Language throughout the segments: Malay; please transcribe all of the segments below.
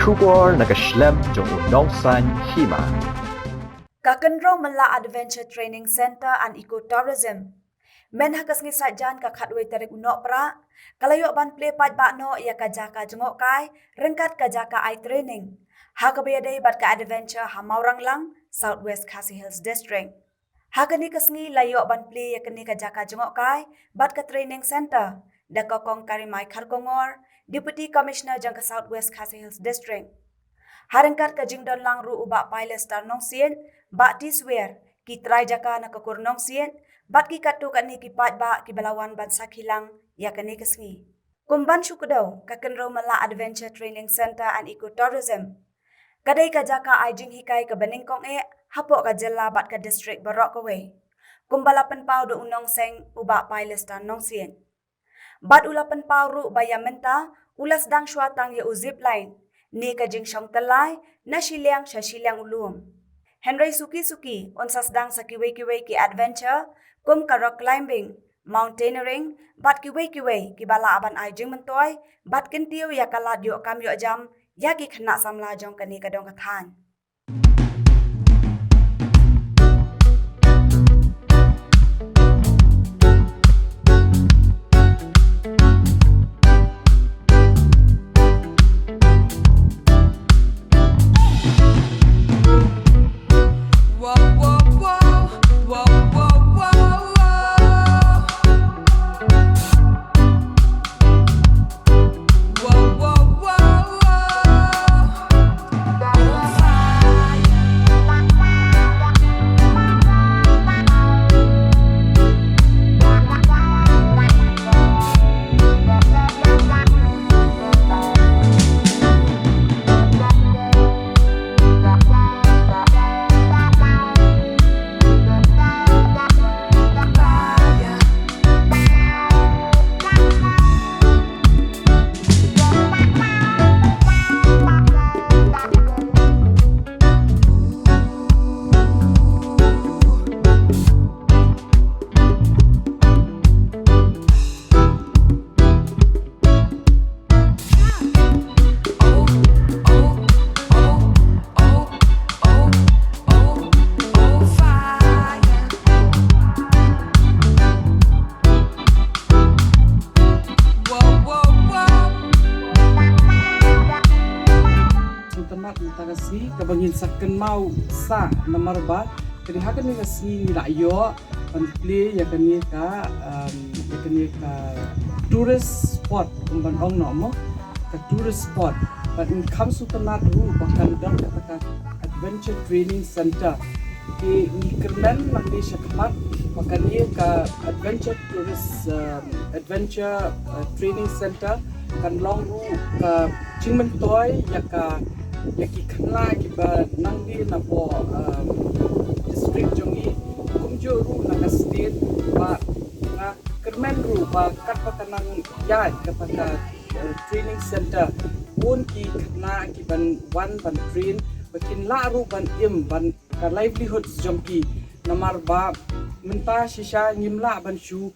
Shubor nakaslem jong unongsan Hima. Kynrewmyllah Adventure Training Center and Ecotourism. Men hakas ngi sajan ka khatwe tarik unok pra, kalayo ban play pat ba no ya ka jaka jengok kai, rengkat ka jaka ai training. Hakabede bat ka adventure hamaurang lang, Southwest Khasi Hills District. Hakani kasngi layo ban play ya kani ka jaka jengok kai, bat ka training center. Dakokong karimai kharkongor, Deputy Commissioner jang ka Southwest Khasi Hills District. Harengkat ka jingdon lang ru ubak pilot star nong sien, bak ti swear, ki try jaka na kakur nong sien, bat ki katu kat ni ki pat ba ki balawan ban sakhilang ya kani kasngi. Kumban Swkhd ka Kynrewmyllah Adventure Training Center and Ecotourism. Kadai ka jaka ai jing hikai ka Nyngkong hapok ka jela bat ka district Barok Kawe. Kumbalapan pau do unong seng ubak pilot star nong sien. Bat ulapan pau ru baya menta, ulas dang syuatang ya uzip line. Ni ka jing syong telai, na siliang ulum. Henry suki unsas dang sa kiwe ki adventure, kum ka rock climbing, mountaineering, bat kiwe ki bala aban ai jing mentoy, bat kintiu ya kalat yo kam yo jam, ya ki khana samla jong kani ka dong kathan. Tagasi kabangin saken mau sa nomor ba kini hakan ni kasi layo play ya kani ka tourist spot kumban ong no ka tourist spot but in comes to tanat ru bahkan dang kata adventure training center di Kermen mandi syakmat bahkan ni ka adventure training center kan long ru ka chingmen toy ya ka yaki khna ki ba nangdi na po district jongi kumjo ru na state ba na Kermen ru ba kat patanang ya kapata training center pun ki khna ki ban train bakin la ru ban ban ka livelihood jongi namar ba menta shisha ngimla ban shu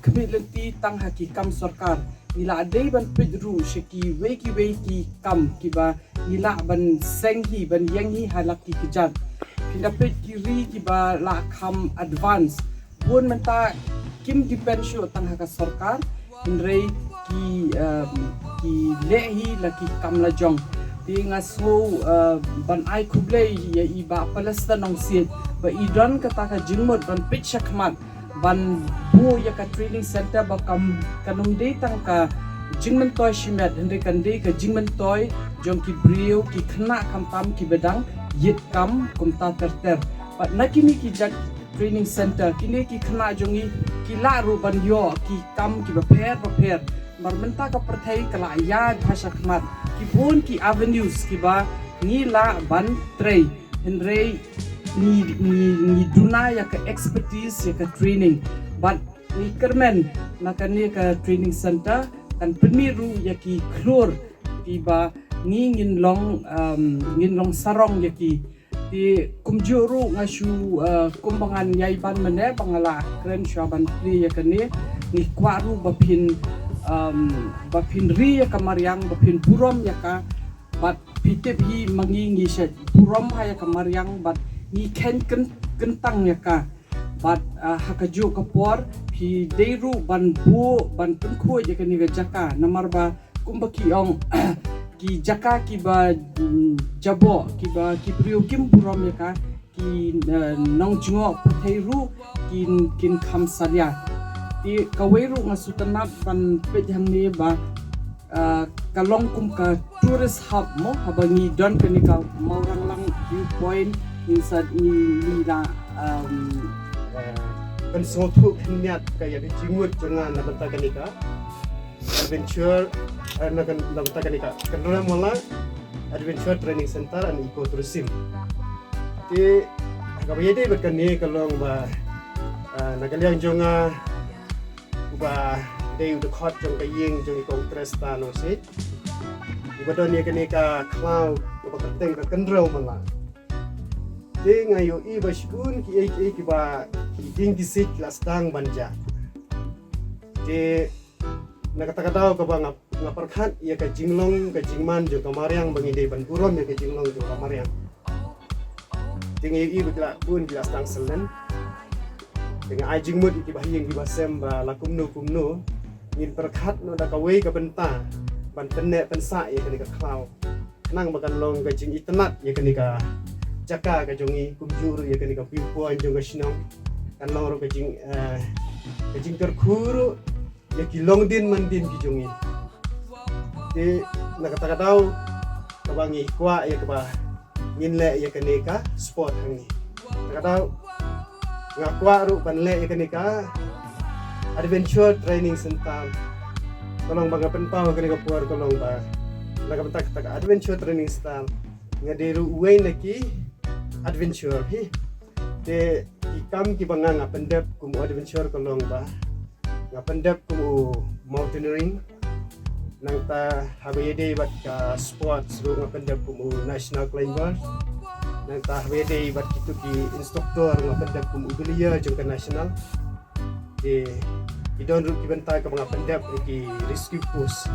kemitlenti tang haki kam sarkar nila adai ban pidru shiki weki kam kiba nila ban senghi ban yenghi halaki kijat kindapit kiri kiba la kam advance pun menta kim dipensyo tang haka sarkar hinrei ki lehi laki kam lajong di ngaso ban ai kublei ya iba palesta nong sit ba idon kata ka jingmot ban pit shakmat ban bu ya ka training center ba kam kanum de tang ka jingmen toy shimet hende kan de ka jingmen toy jong ki brio ki khna kam tam ki bedang yit kam kum ta ter but nakini ki jak training center kini ki khna jongi ki la ru ban yo ki kam ki ba pher bar menta ka perthai kala ya bhasha khmat ki bon ki avenues ki ba ni la ban trei hendre ni duna ya ka expertise ya ka training but ni Kermen nakani ka training center kan peniru ya ki klur tiba ngin long sarong ya ki di kumjuru ngasu kumbangan yaiban mene pangala kren syaban pri ya kani ni kwaru bapin ri ya kamariang bapin purom ya ka but pitip hi mangi sya buram haya kamariang but ni ken kentang ya ka but hakaju kapor pi deiru ban bu ban pengkhu je kani ga jaka namar ba kumbaki ong ki jaka ki ba jabo ki ba ki priu kim buram ya ka ki nong jungo petheiru kin kham salya ti kaweru ngasutanap ban pejang ni ba kalong kum ka tourist hub mo habangi don kenika maurang lang viewpoint inside ni la kan suatu niat kaya dijimut jangan nak bentang kenika adventure nak bentang kenika Kynrewmyllah adventure training center and ecotourism ti kabaya dei berkani kalong ba nagaliang jonga ba dei udah khot jong kaying jong ikong tresta no si ibadon ni kenika cloud ba kateng ka Kynrewmyllah di ngayo i ba shun ki ba ding disik lastang banja di nakata-kata ka ba nga perkhat ya ka jinglong ka jingman jo kamariang bangidei ban puron ya ka jinglong jo kamariang di ngayo i ba pun di lastang selen dengan ai jingmut ki ba hiyeng ki ba sem ba la kumno ngin perkhat no da ka wei ka benta ban tenne pensa ya ka cloud nang bakan long ka jing itnat ya ka jaka ka jongi kumjur ya kan ka pipuan jong ka sinong kan long ro ka jing terkhuru ya ki long din man din ki jongi de nakata tau ka bangi kwa ya ka ba nginle ya kan ka sport hangi nakata ngakwa ru banle ya kan ka adventure training center kolong banga penpau kan ka puar kolong ba nakabentak tak adventure training center ngadiru uai naki adventure hi de ikam ki banga ngapendep kum adventure kolong ba ngapendep kum mountaineering nang ta habede bat ka sports ru ngapendep kum national climber nang ta habede bat kitu ki instructor ngapendep kum ubelia jong ka national de idon ru ki bentai ka ngapendep ki rescue post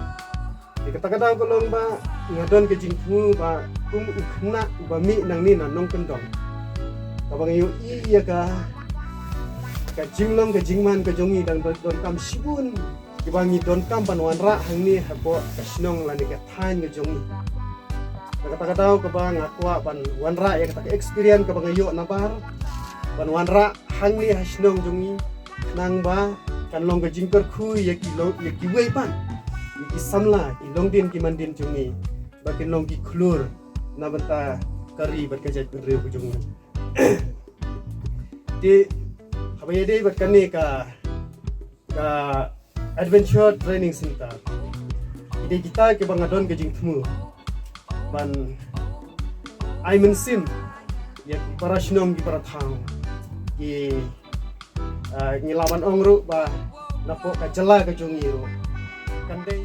di kata-kata kolong ba ngadon ke jingfu ba kum ukna ubami nang ni nong kendong kabang yu iya ka jinglong ke jingman ke jongi dan don kam sibun kibangi don kam panwan ra hang ni habo kasnong lani ka than ke jongi kata-kata ka ba ngakwa ban wan ra ya kata experience kabang yu nabar ban wan ra hang ni hasnong jongi nang ba kanlong ke jingkor khu ya ki wei pan ki samla ki longdin ki mandin jungi bakin long ki klur na benta kari bat kajat bedre bujung di habaya dei bat kani ka adventure training center ide kita ke bangadon ke jingtmu ban ai mensim ya para shinom ki para thang ki ngilaban ongru ba napo ka jela ke jungi ro kandai